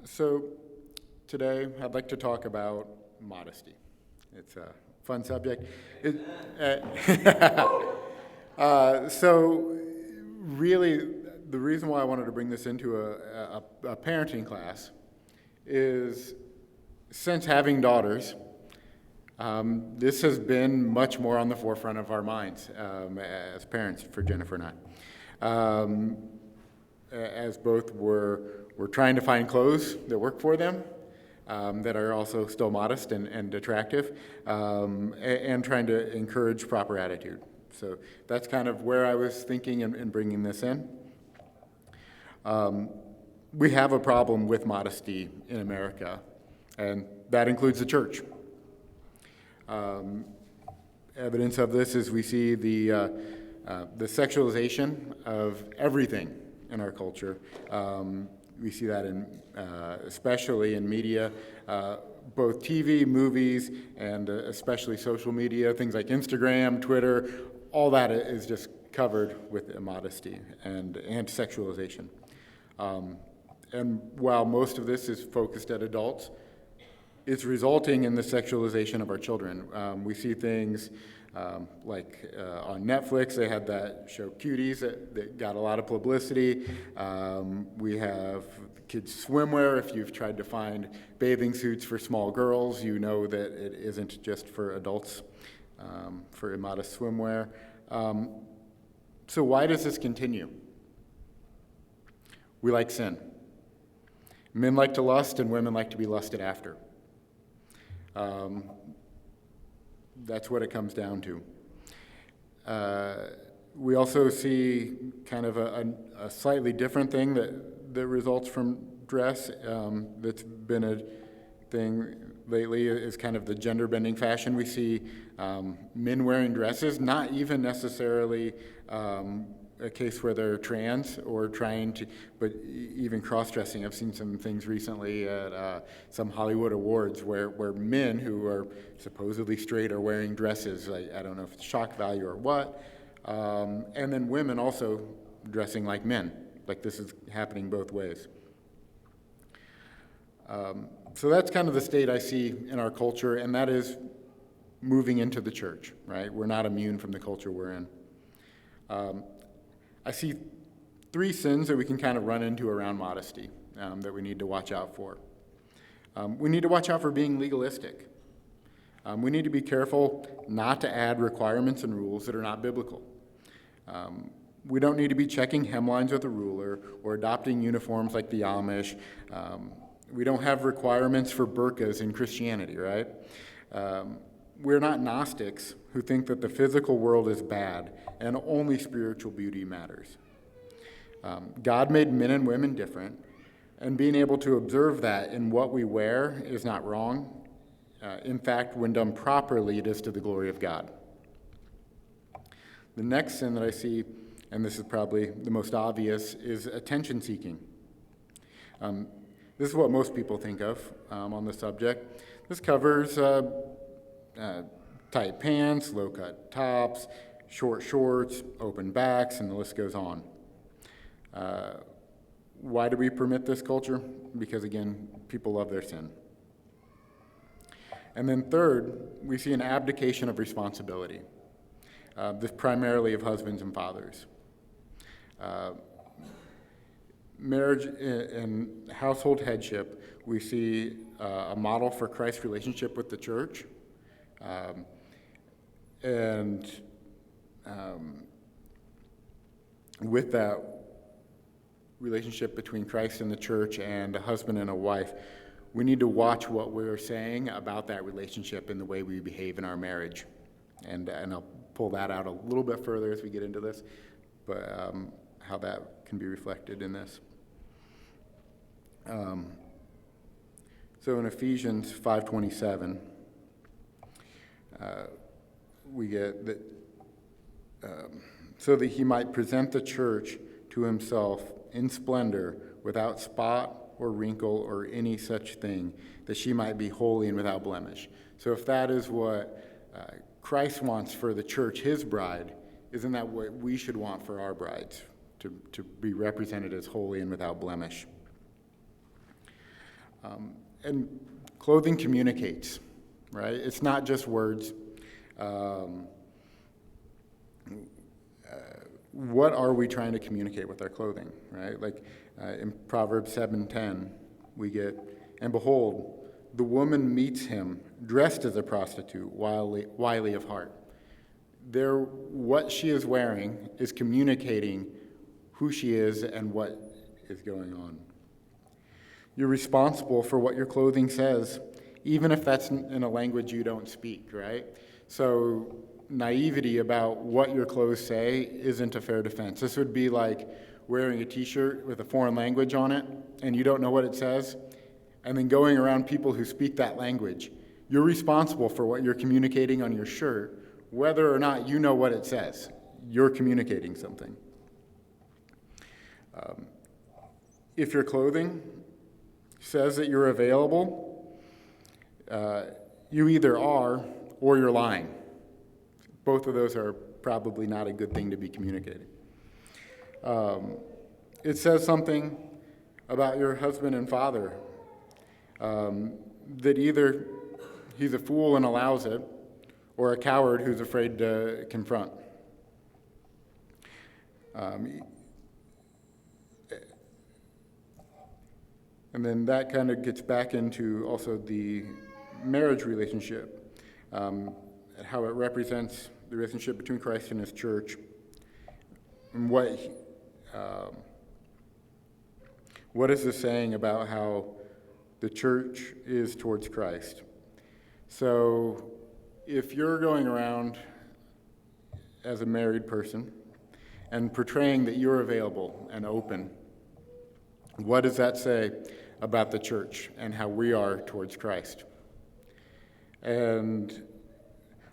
So today I'd like to talk about modesty. It's a fun subject. So really, the reason why I wanted to bring this into a parenting class is since having daughters, this has been much more on the forefront of our minds as parents for Jennifer and I. As both we're trying to find clothes that work for them, that are also still modest and attractive, and trying to encourage proper attitude. So that's kind of where I was thinking in bringing this in. We have a problem with modesty in America, and that includes the church. Evidence of this is we see the sexualization of everything in our culture. We see that especially in media, both TV, movies, and especially social media, things like Instagram, Twitter, all that is just covered with immodesty and sexualization. And while most of this is focused at adults, it's resulting in the sexualization of our children. We see things like on Netflix, they had that show Cuties that got a lot of publicity. We have kids' swimwear. If you've tried to find bathing suits for small girls, you know that it isn't just for adults, for immodest swimwear. So why does this continue? We like sin. Men like to lust, and women like to be lusted after. That's what it comes down to. We also see kind of a slightly different thing that results from dress that's been a thing lately is kind of the gender-bending fashion. We see men wearing dresses, not even necessarily a case where they're trans or trying to, but even cross-dressing. I've seen some things recently at some Hollywood awards where men who are supposedly straight are wearing dresses. I don't know if it's shock value or what. And then women also dressing like men. Like this is happening both ways. So that's kind of the state I see in our culture, and that is moving into the church, right? We're not immune from the culture we're in. I see three sins that we can kind of run into around modesty that we need to watch out for. We need to watch out for being legalistic. We need to be careful not to add requirements and rules that are not biblical. We don't need to be checking hemlines with a ruler or adopting uniforms like the Amish. We don't have requirements for burqas in Christianity, right? We're not Gnostics who think that the physical world is bad and only spiritual beauty matters. God made men and women different, and being able to observe that in what we wear is not wrong. In fact, when done properly, it is to the glory of God. The next sin that I see, and this is probably the most obvious, is attention-seeking. This is what most people think of on the subject. This covers tight pants, low-cut tops, short shorts, open backs, and the list goes on. Why do we permit this culture? Because, again, people love their sin. And then third, we see an abdication of responsibility, this primarily of husbands and fathers. Marriage and household headship, we see a model for Christ's relationship with the church. With that relationship between Christ and the church and a husband and a wife, we need to watch what we're saying about that relationship and the way we behave in our marriage. And I'll pull that out a little bit further as we get into this, but how that can be reflected in this. So in Ephesians 5:27, we get that so that he might present the church to himself in splendor, without spot or wrinkle or any such thing, that she might be holy and without blemish. So if that is what Christ wants for the church, his bride, isn't that what we should want for our brides, to be represented as holy and without blemish? And clothing communicates, right? It's not just words. What are we trying to communicate with our clothing, right? Like in Proverbs 7:10, we get, "And behold, the woman meets him dressed as a prostitute, wily of heart." What she is wearing is communicating who she is and what is going on. You're responsible for what your clothing says, even if that's in a language you don't speak, right? So naivety about what your clothes say isn't a fair defense. This would be like wearing a t-shirt with a foreign language on it, and you don't know what it says, and then going around people who speak that language. You're responsible for what you're communicating on your shirt, whether or not you know what it says. You're communicating something. If your clothing says that you're available, you either are or you're lying. Both of those are probably not a good thing to be communicating. It says something about your husband and father, that either he's a fool and allows it, or a coward who's afraid to confront. And then that kind of gets back into also the marriage relationship, how it represents the relationship between Christ and his church, and what is this saying about how the church is towards Christ? So if you're going around as a married person and portraying that you're available and open, what does that say about the church and how we are towards Christ? And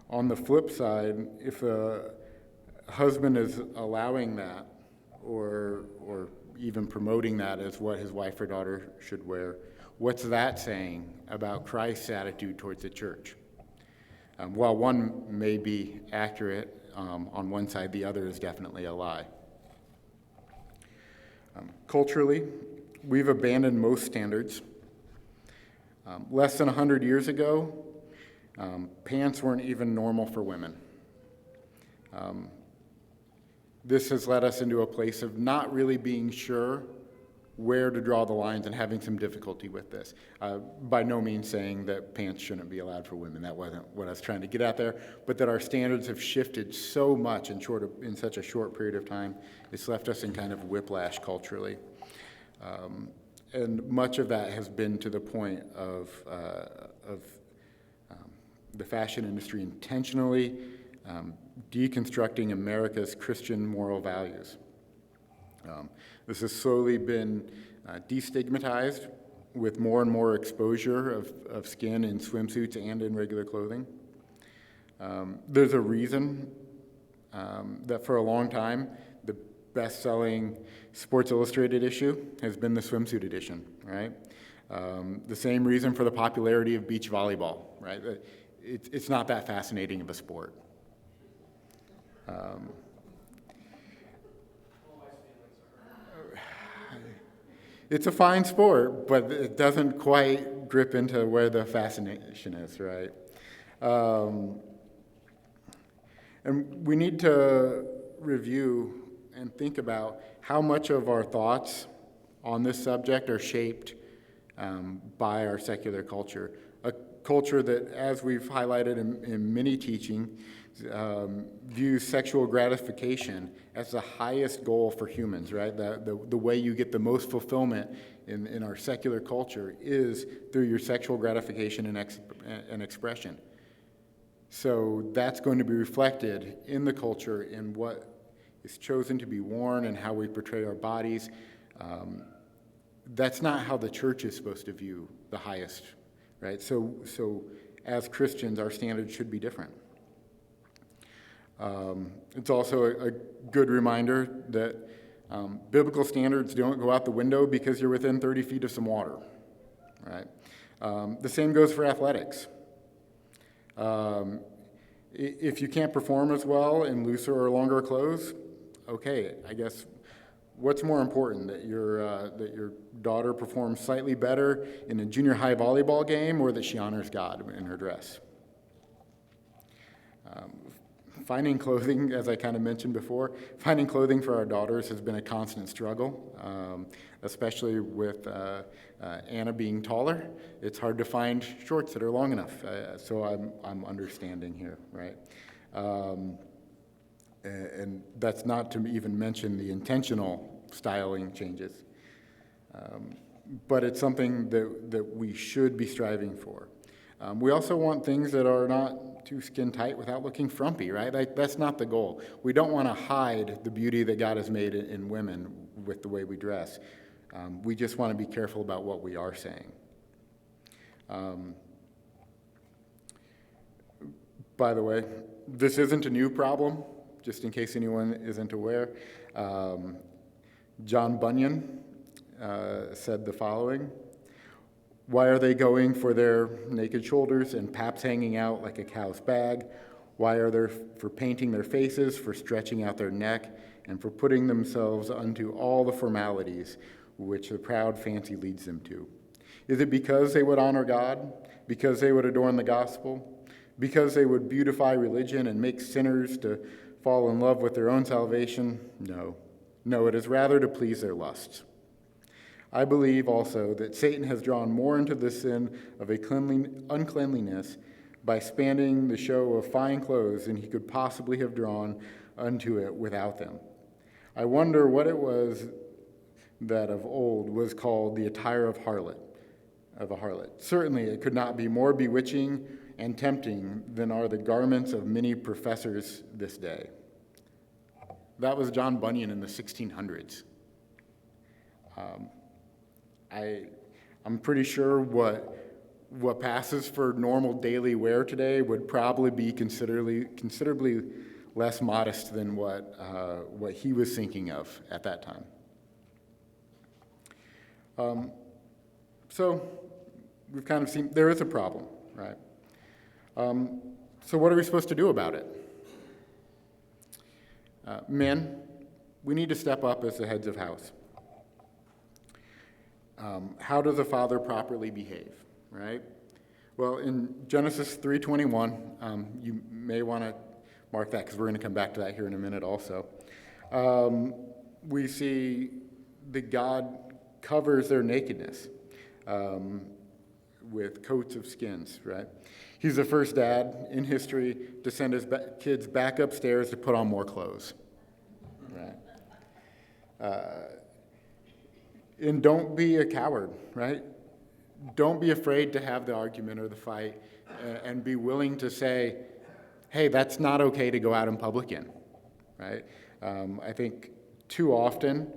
on the flip side, if a husband is allowing that or even promoting that as what his wife or daughter should wear, what's that saying about Christ's attitude towards the church? While one may be accurate on one side, the other is definitely a lie. Culturally, we've abandoned most standards. Less than 100 years ago, pants weren't even normal for women. This has led us into a place of not really being sure where to draw the lines and having some difficulty with this. By no means saying that pants shouldn't be allowed for women. That wasn't what I was trying to get at there. But that our standards have shifted so much in such a short period of time, it's left us in kind of whiplash culturally. And much of that has been to the point of the fashion industry intentionally deconstructing America's Christian moral values. This has slowly been destigmatized with more and more exposure of skin in swimsuits and in regular clothing. There's a reason that for a long time, the best-selling Sports Illustrated issue has been the swimsuit edition, right? The same reason for the popularity of beach volleyball, right? It's not that fascinating of a sport. It's a fine sport, but it doesn't quite grip into where the fascination is, right? And we need to review and think about how much of our thoughts on this subject are shaped by our secular culture. A culture that, as we've highlighted in many teaching, views sexual gratification as the highest goal for humans, right? The way you get the most fulfillment in our secular culture is through your sexual gratification and expression. So that's going to be reflected in the culture, in what is chosen to be worn and how we portray our bodies. That's not how the church is supposed to view the highest, right? So as Christians, our standards should be different. It's also a good reminder that biblical standards don't go out the window because you're within 30 feet of some water, right? The same goes for athletics. If you can't perform as well in looser or longer clothes, okay, I guess What's more important, that your daughter performs slightly better in a junior high volleyball game, or that she honors God in her dress? Finding clothing, as I kind of mentioned before, finding clothing for our daughters has been a constant struggle, especially with Anna being taller. It's hard to find shorts that are long enough, so I'm understanding here, right? And that's not to even mention the intentional styling changes. But it's something that we should be striving for. We also want things that are not too skin tight without looking frumpy, right? That's not the goal. We don't want to hide the beauty that God has made in women with the way we dress. We just want to be careful about what we are saying. By the way, this isn't a new problem, just in case anyone isn't aware. John Bunyan said the following: "Why are they going for their naked shoulders and paps hanging out like a cow's bag? Why are they for painting their faces, for stretching out their neck, and for putting themselves unto all the formalities which the proud fancy leads them to? Is it because they would honor God? Because they would adorn the gospel? Because they would beautify religion and make sinners to fall in love with their own salvation? No. No, it is rather to please their lusts. I believe also that Satan has drawn more into the sin of uncleanliness by spanning the show of fine clothes than he could possibly have drawn unto it without them. I wonder what it was that of old was called the attire of a harlot. Certainly it could not be more bewitching and tempting than are the garments of many professors this day." That was John Bunyan in the 1600s. I'm pretty sure what passes for normal daily wear today would probably be considerably less modest than what he was thinking of at that time. So we've kind of seen there is a problem, right? So what are we supposed to do about it? Men, we need to step up as the heads of house. How does a father properly behave, right? Well, in Genesis 3:21, you may want to mark that because we're going to come back to that here in a minute also. We see that God covers their nakedness with coats of skins, right? He's the first dad in history to send his kids back upstairs to put on more clothes, right? And don't be a coward, right? Don't be afraid to have the argument or the fight and be willing to say, hey, that's not okay to go out in public in, right? I think too often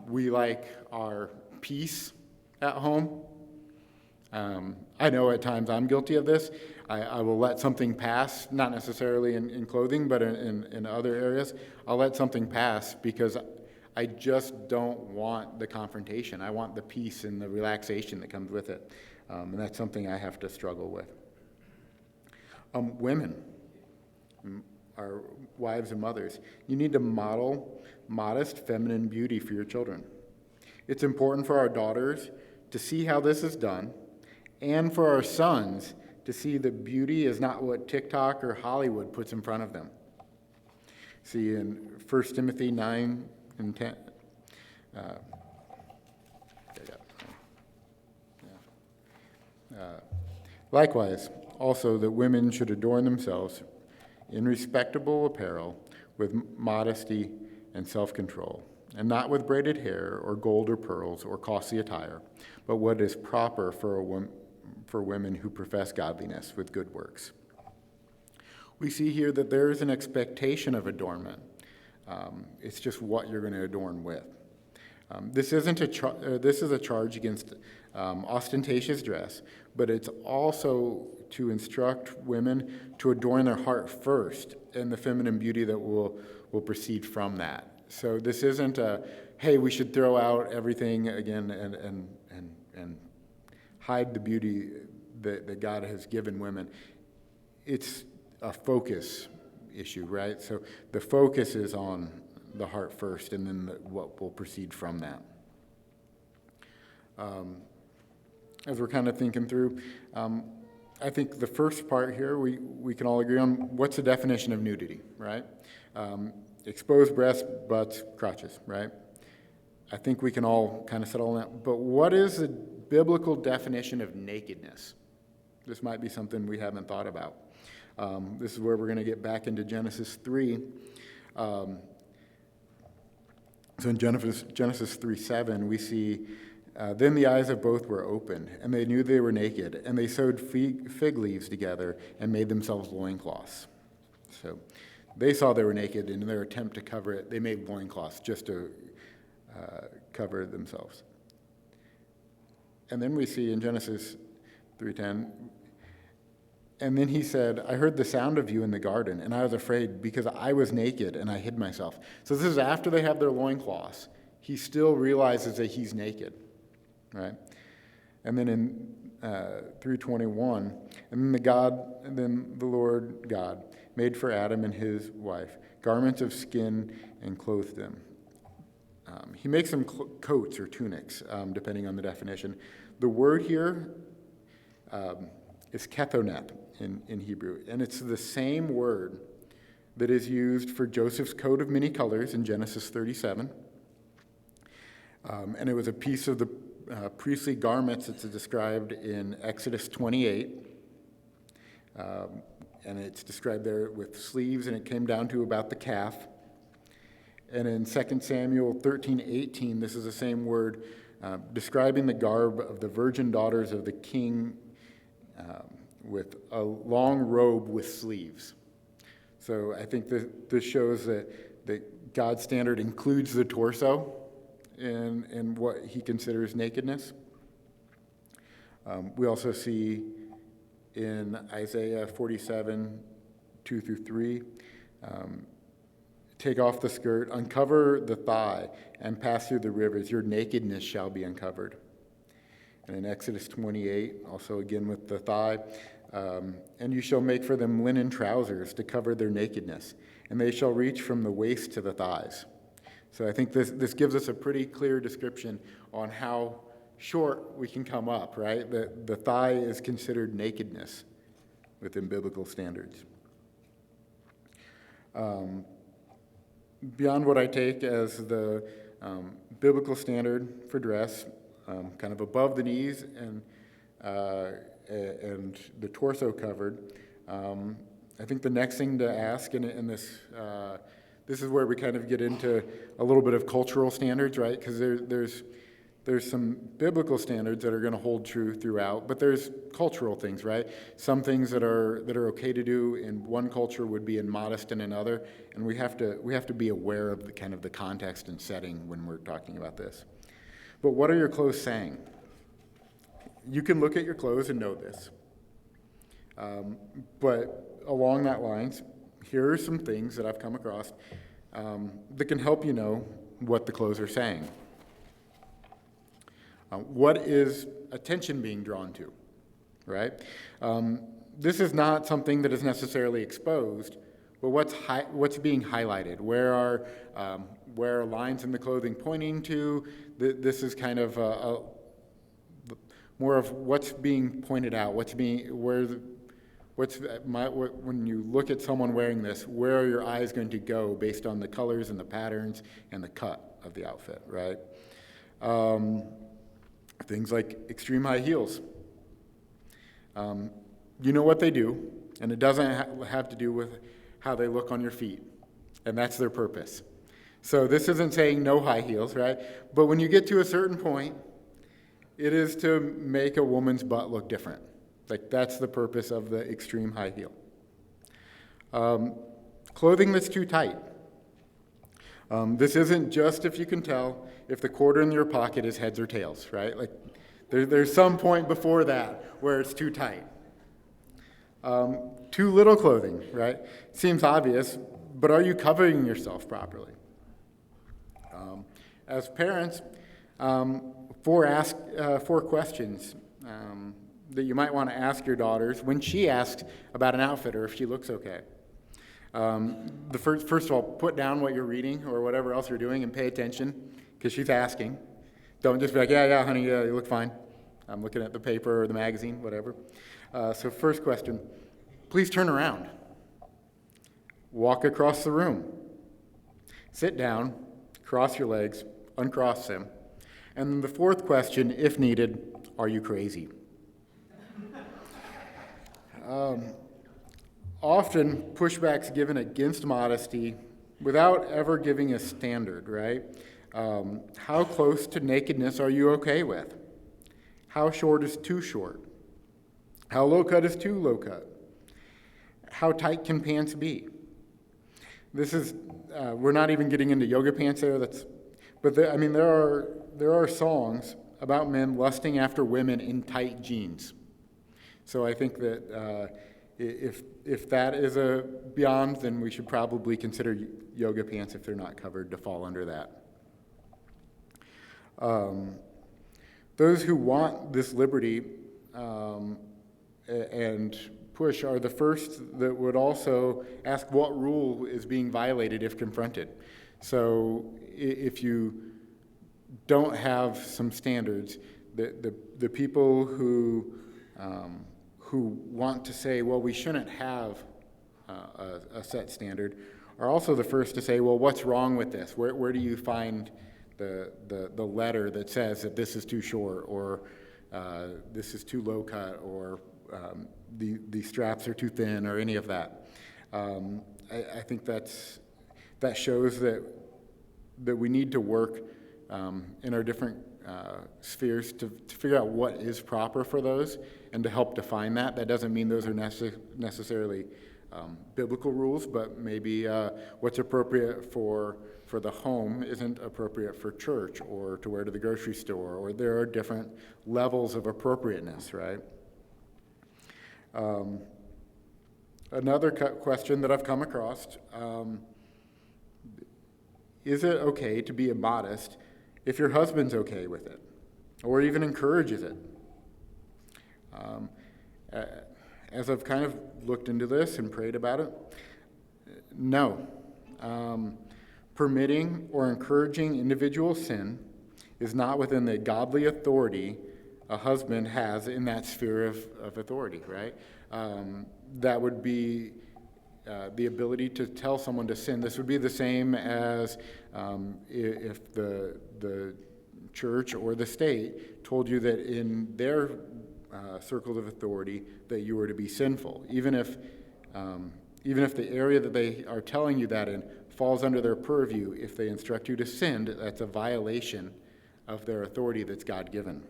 we like our peace at home. I know at times I'm guilty of this. I will let something pass, not necessarily in clothing, but in other areas. I'll let something pass because I just don't want the confrontation. I want the peace and the relaxation that comes with it. And that's something I have to struggle with. Women, our wives and mothers, you need to model modest feminine beauty for your children. It's important for our daughters to see how this is done, and for our sons to see that beauty is not what TikTok or Hollywood puts in front of them. See, in 1 Timothy 9 and 10, likewise, also that women should adorn themselves in respectable apparel with modesty and self-control, and not with braided hair or gold or pearls or costly attire, but what is proper for women who profess godliness with good works. We see here that there is an expectation of adornment. It's just what you're going to adorn with. This is a charge against ostentatious dress, but it's also to instruct women to adorn their heart first and the feminine beauty that will proceed from that. So this isn't a, hey, we should throw out everything again and hide the beauty that God has given women. It's a focus issue, right? So the focus is on the heart first, and then what will proceed from that. As we're kind of thinking through, I think the first part here, we can all agree on what's the definition of nudity, right? Exposed breasts, butts, crotches, right? I think we can all kind of settle on that. But what is the biblical definition of nakedness? This might be something we haven't thought about. This is where we're going to get back into Genesis 3. So in Genesis 3:7, we see, then the eyes of both were opened, and they knew they were naked, and they sewed fig leaves together and made themselves loincloths. So they saw they were naked, and in their attempt to cover it, they made loincloths just to cover themselves. And then we see in Genesis 3:10, and then he said, I heard the sound of you in the garden, and I was afraid because I was naked and I hid myself. So this is after they have their loincloths. He still realizes that he's naked, right? And then in 3:21, and then the Lord God made for Adam and his wife garments of skin and clothed them. He makes them coats or tunics, depending on the definition. The word here is kethoneth in Hebrew, and it's the same word that is used for Joseph's coat of many colors in Genesis 37. And it was a piece of the priestly garments that's described in Exodus 28. And it's described there with sleeves, and it came down to about the calf. And in 2 Samuel 13:18, this is the same word describing the garb of the virgin daughters of the king with a long robe with sleeves. So I think that this shows that God's standard includes the torso in what he considers nakedness. We also see in Isaiah 47:2-3, take off the skirt, uncover the thigh, and pass through the rivers. Your nakedness shall be uncovered. And in Exodus 28, also again with the thigh, and you shall make for them linen trousers to cover their nakedness, and they shall reach from the waist to the thighs. So I think this gives us a pretty clear description on how short we can come up, right? The thigh is considered nakedness within biblical standards. Beyond what I take as the biblical standard for dress, kind of above the knees and the torso covered, I think the next thing to ask, and this is where we kind of get into a little bit of cultural standards, right? Because there's some biblical standards that are going to hold true throughout, but there's cultural things, right? Some things that are okay to do in one culture would be immodest in another, and we have to be aware of the kind of the context and setting when we're talking about this. But what are your clothes saying? You can look at your clothes and know this. But along that lines, here are some things that I've come across that can help you know what the clothes are saying. What is attention being drawn to, right? This is not something that is necessarily exposed, but what's being highlighted? Where are lines in the clothing pointing to? This is kind of more of what's being pointed out. When you look at someone wearing this, where are your eyes going to go based on the colors and the patterns and the cut of the outfit, right? Things like extreme high heels. You know what they do, and it doesn't have to do with how they look on your feet, and that's their purpose. So this isn't saying no high heels, right? But when you get to a certain point, it is to make a woman's butt look different. Like that's the purpose of the extreme high heel. Clothing that's too tight. This isn't just if you can tell if the quarter in your pocket is heads or tails, right? Like there's some point before that where it's too tight. Too little clothing, right? Seems obvious, but are you covering yourself properly? As parents, four questions that you might want to ask your daughters when she asks about an outfit or if she looks okay. First of all, put down what you're reading or whatever else you're doing and pay attention, because she's asking. Don't just be like, yeah, honey, yeah, you look fine. I'm looking at the paper or the magazine, whatever. So first question, please turn around. Walk across the room. Sit down, cross your legs, uncross them. And the fourth question, if needed, are you crazy? Often pushback's given against modesty without ever giving a standard, right? How close to nakedness are you okay with? How short is too short? How low cut is too low cut? How tight can pants be? This is, we're not even getting into yoga pants there. There are songs about men lusting after women in tight jeans. So I think that if that is a beyond, then we should probably consider yoga pants, if they're not covered, to fall under that. Those who want this liberty and push are the first that would also ask what rule is being violated if confronted. So if you don't have some standards, the people who want to say, well, we shouldn't have a set standard, are also the first to say, well, what's wrong with this? Where do you find the letter that says that this is too short, or this is too low cut, or the straps are too thin, or any of that? I think that shows that we need to work in our different spheres to figure out what is proper for those and to help define that. That doesn't mean those are necessarily biblical rules, but maybe what's appropriate for the home isn't appropriate for church or to wear to the grocery store, or there are different levels of appropriateness, right? Another question that I've come across, is it okay to be immodest if your husband's okay with it or even encourages it? As I've kind of looked into this and prayed about it, no. Permitting or encouraging individual sin is not within the godly authority a husband has in that sphere of authority, right? That would be the ability to tell someone to sin. This would be the same as if the church or the state told you that in their circles of authority that you were to be sinful. Even if the area that they are telling you that in falls under their purview, if they instruct you to sin, that's a violation of their authority that's God-given.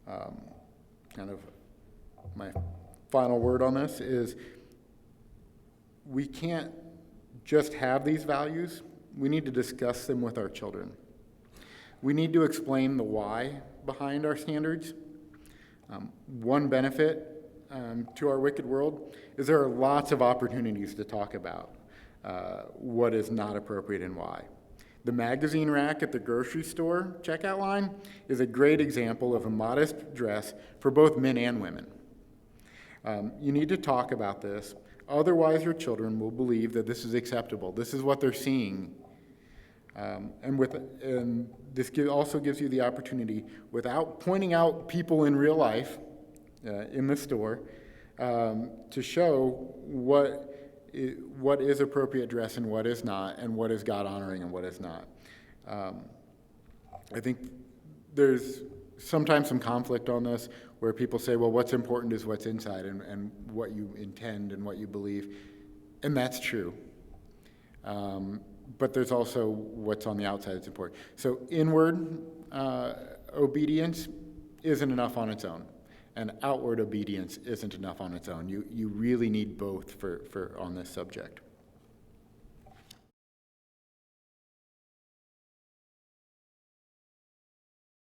Kind of my final word on this is we can't just have these values. We need to discuss them with our children. We need to explain the why behind our standards. One benefit to our wicked world is there are lots of opportunities to talk about what is not appropriate and why. The magazine rack at the grocery store checkout line is a great example of a modest dress for both men and women. You need to talk about this, otherwise your children will believe that this is acceptable. This is what they're seeing. And this also gives you the opportunity, without pointing out people in real life in the store, to show what is appropriate dress and what is not, and what is God-honoring and what is not. I think there's sometimes some conflict on this, where people say, well, what's important is what's inside and what you intend and what you believe. And that's true. But there's also what's on the outside that's important. So inward obedience isn't enough on its own, and outward obedience isn't enough on its own. You really need both for on this subject.